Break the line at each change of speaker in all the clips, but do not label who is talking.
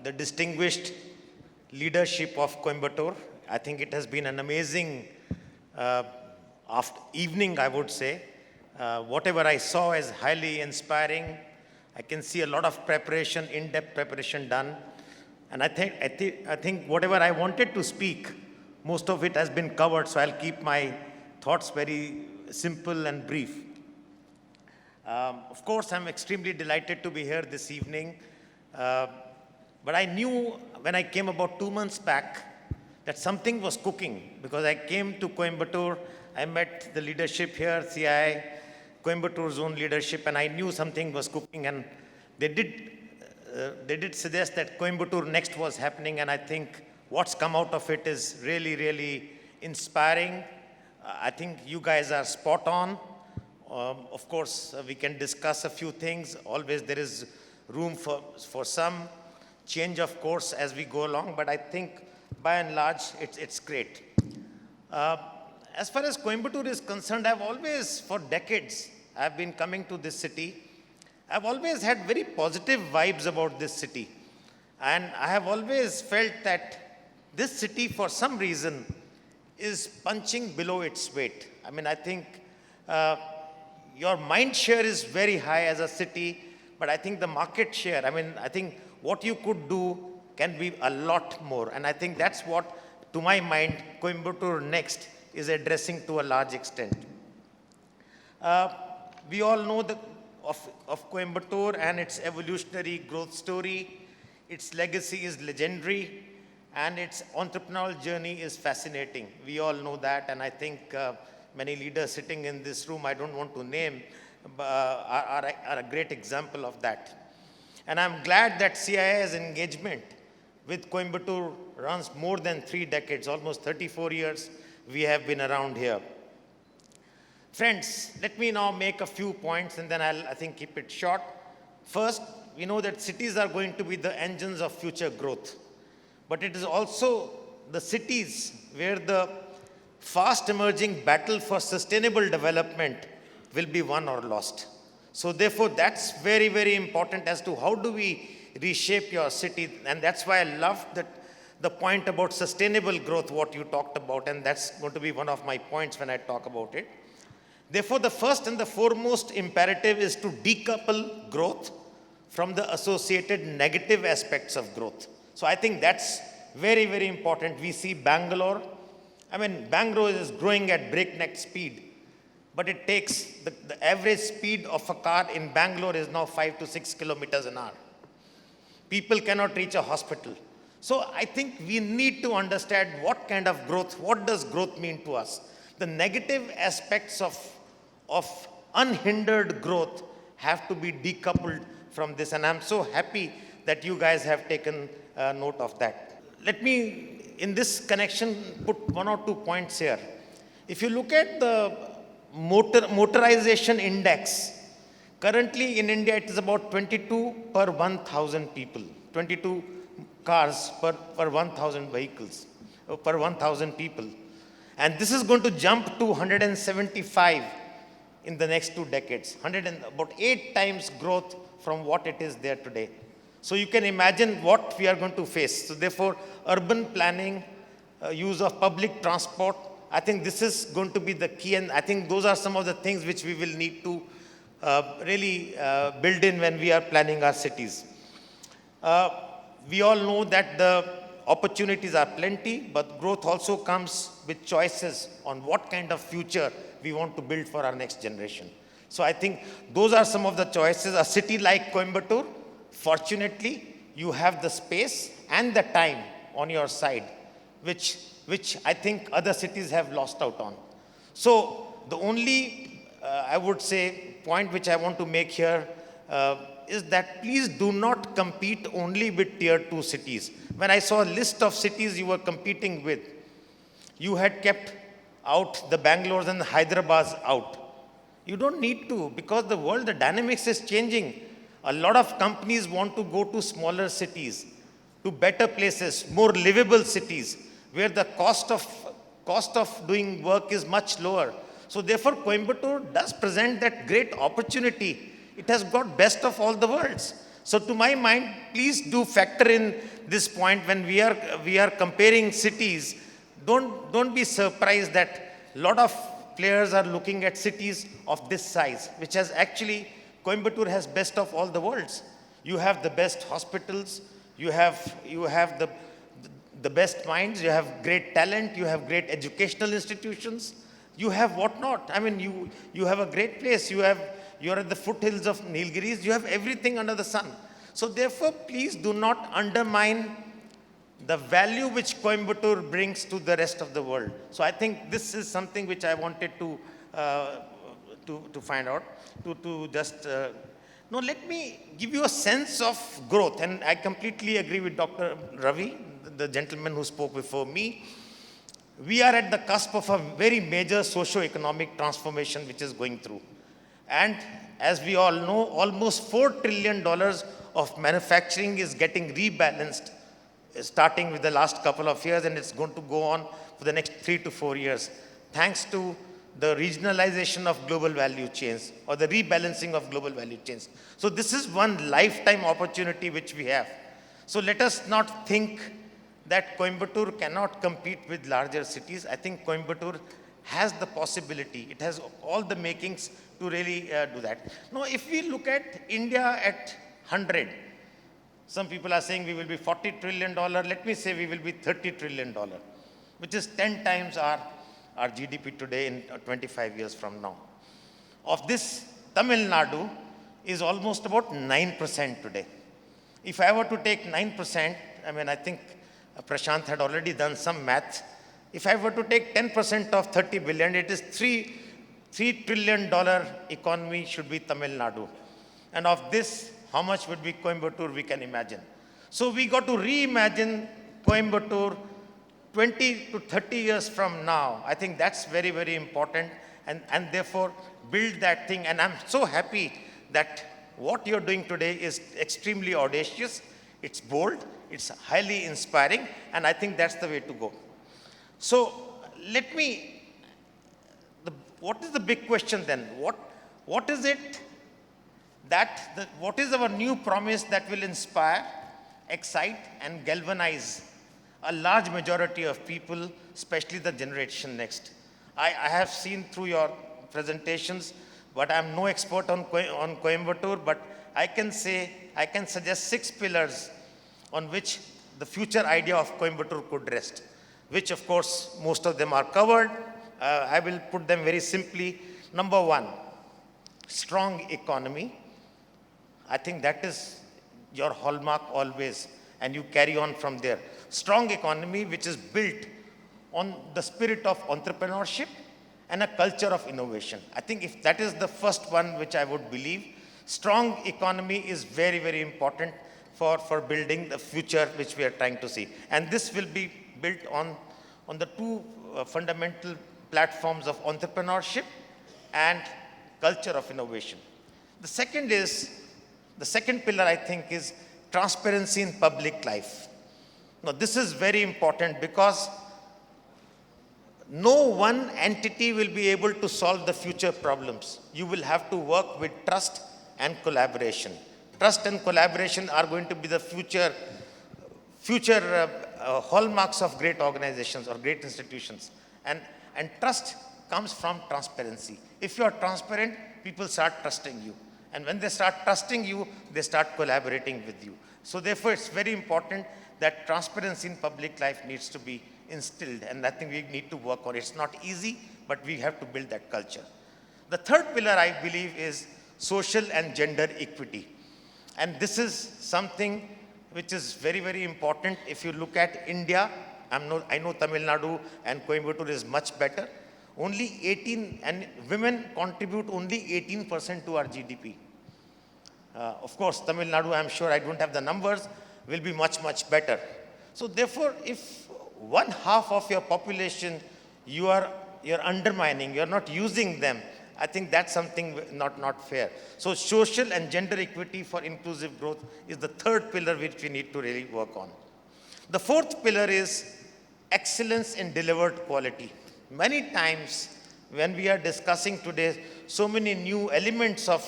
the distinguished leadership of Coimbatore. I think it has been an amazing evening, I would say. Whatever I saw is highly inspiring. I can see a lot of preparation, in-depth preparation done. And I think whatever I wanted to speak, most of it has been covered, so I'll keep my thoughts very simple and brief. Of course, I'm extremely delighted to be here this evening. But I knew when I came about 2 months back that something was cooking, because I came to Coimbatore, I met the leadership here, CII Coimbatore Zone leadership, and I knew something was cooking, and they did suggest that Coimbatore NXT was happening, and I think what's come out of it is really, really inspiring. I think you guys are spot on. Of course, we can discuss a few things. Always there is room for some change of course as we go along, but I think by and large it's great. As far as Coimbatore is concerned, I've always, for decades, I've been coming to this city. I've always had very positive vibes about this city. And I have always felt that this city, for some reason, is punching below its weight. I mean, I think your mind share is very high as a city, but I think the market share, I think what you could do can be a lot more. And I think that's what, to my mind, Coimbatore NXT is addressing to a large extent. We all know of Coimbatore and its evolutionary growth story. Its legacy is legendary, and its entrepreneurial journey is fascinating. We all know that, and I think many leaders sitting in this room, I don't want to name, are a great example of that. And I'm glad that CII's engagement with Coimbatore runs more than 3 decades, almost 34 years we have been around here. Friends, let me now make a few points, and then I think keep it short. First, we know that cities are going to be the engines of future growth, but it is also the cities where the fast emerging battle for sustainable development will be won or lost. So therefore, that's very, very important as to how do we reshape your city. And that's why I love the point about sustainable growth, what you talked about, and that's going to be one of my points when I talk about it. Therefore, the first and the foremost imperative is to decouple growth from the associated negative aspects of growth. So I think that's very, very important. We see Bangalore. Bangalore is growing at breakneck speed, but it takes, the average speed of a car in Bangalore is now 5 to 6 kilometers an hour. People cannot reach a hospital. So I think we need to understand what kind of growth, what does growth mean to us? The negative aspects of unhindered growth have to be decoupled from this, and I'm so happy that you guys have taken note of that. Let me, in this connection, put 1 or 2 points here. If you look at the motorization index, currently in India it is about 22 per 1,000 people, 22 cars per 1,000 vehicles, per 1,000 people. And this is going to jump to 175 in the next 2 decades, about 8 times growth from what it is there today. So you can imagine what we are going to face. So therefore, urban planning, use of public transport, I think this is going to be the key, and I think those are some of the things which we will need to really build in when we are planning our cities. We all know that the opportunities are plenty, but growth also comes with choices on what kind of future we want to build for our next generation. So I think those are some of the choices. A city like Coimbatore, fortunately, you have the space and the time on your side, which I think other cities have lost out on. So the only, I would say, point which I want to make here is that please do not compete only with tier 2 cities. When I saw a list of cities you were competing with, you had kept out the Bangalores and the Hyderabad's out. You don't need to, because the world, the dynamics is changing. A lot of companies want to go to smaller cities, to better places, more livable cities, where the cost of doing work is much lower. So therefore, Coimbatore does present that great opportunity. It has got best of all the worlds. So to my mind, please do factor in this point when we are comparing cities. Don't be surprised that a lot of players are looking at cities of this size, which has actually, Coimbatore has best of all the worlds. You have the best hospitals, you have the best minds, you have great talent, you have great educational institutions, you have whatnot. I mean, you have a great place. You are at the foothills of Nilgiris. You have everything under the sun. So therefore, please do not undermine the value which Coimbatore brings to the rest of the world. So I think this is something which I wanted to find out, to just no, let me give you a sense of growth. And I completely agree with Dr. Ravi, the gentleman who spoke before me. We are at the cusp of a very major socio-economic transformation which is going through. And as we all know, almost $4 trillion of manufacturing is getting rebalanced, starting with the last couple of years, and it's going to go on for the next 3 to 4 years, thanks to the regionalization of global value chains or the rebalancing of global value chains. So this is one lifetime opportunity which we have. So let us not think that Coimbatore cannot compete with larger cities. I think Coimbatore has the possibility. It has all the makings to really do that. Now, if we look at India at 100, some people are saying we will be $40 trillion. Let me say we will be $30 trillion, which is 10 times our GDP today in 25 years from now. Of this, Tamil Nadu is almost about 9% today. If I were to take 9%, I mean, I think Prashant had already done some math. If I were to take 10% of 30 billion, it is $3 trillion economy should be Tamil Nadu. And of this, how much would be Coimbatore, we can imagine. So we got to reimagine Coimbatore 20 to 30 years from now. I think that's very, very important, and therefore build that thing. And I'm so happy that what you're doing today is extremely audacious, it's bold, it's highly inspiring, and I think that's the way to go. So let me, what is the big question then? What is it that, what is our new promise that will inspire, excite, and galvanize a large majority of people, especially the generation next? I have seen through your presentations, but I'm no expert on Coimbatore, but I can suggest 6 pillars on which the future idea of Coimbatore could rest, which of course most of them are covered. I will put them very simply. Number 1, strong economy. I think that is your hallmark always, and you carry on from there. Strong economy which is built on the spirit of entrepreneurship and a culture of innovation. I think if that is the first one which I would believe, strong economy is very, very important for building the future which we are trying to see. And this will be built on the 2 fundamental platforms of entrepreneurship and culture of innovation. The second pillar I think is transparency in public life. Now this is very important because no one entity will be able to solve the future problems. You will have to work with trust and collaboration. Trust and collaboration are going to be the future hallmarks of great organizations or great institutions. And trust comes from transparency. If you are transparent, people start trusting you. And when they start trusting you, they start collaborating with you. So therefore, it's very important that transparency in public life needs to be instilled, and I think we need to work on it. It's not easy, but we have to build that culture. The third pillar, I believe, is social and gender equity. And this is something which is very, very important. If you look at India, I know Tamil Nadu and Coimbatore is much better. Only 18, and women contribute only 18% to our GDP. Of course, Tamil Nadu, I'm sure I don't have the numbers, will be much, much better. So therefore, if 1/2 of your population you're undermining, you're not using them, I think that's something not fair. So social and gender equity for inclusive growth is the third pillar which we need to really work on. The fourth pillar is excellence in delivered quality. Many times when we are discussing today so many new elements of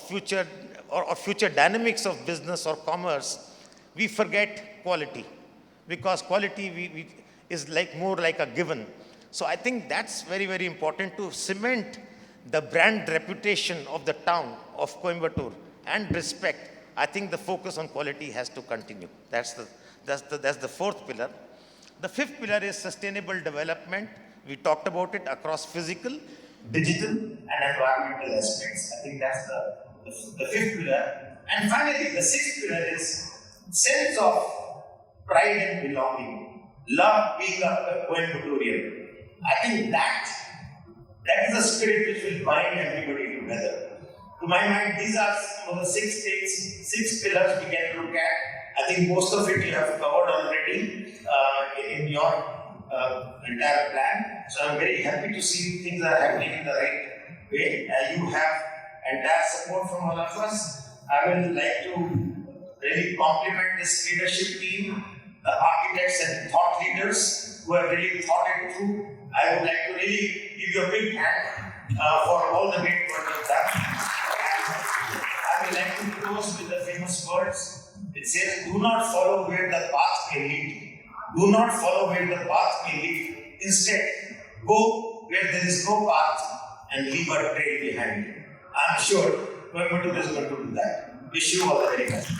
future or future dynamics of business or commerce, we forget quality, because quality is like more like a given. So I think that's very, very important to cement the brand reputation of the town of Coimbatore and respect. I think the focus on quality has to continue. That's the fourth pillar. The fifth pillar is sustainable development. We talked about it across physical, digital, and environmental aspects. I think that's the fifth pillar. And finally, the sixth pillar is sense of pride and belonging. Love being a Coimbatorean. I think that is the spirit which will bind everybody together. To my mind, these are some of the six pillars we can look at. I think most of it you have covered already in your entire plan. So I'm very happy to see things are happening in the right way. You have entire support from all of us. I would like to really compliment this leadership team, the architects and thought leaders who have really thought it through. I would like to really give you a big hand for all the great work you've done. I would like to close with the famous words. It says, do not follow where the path may lead. Do not follow where the path may lead. Instead, go where there is no path and leave a trail behind you. I'm sure Coimbatore is going to do that. Wish you all the very best.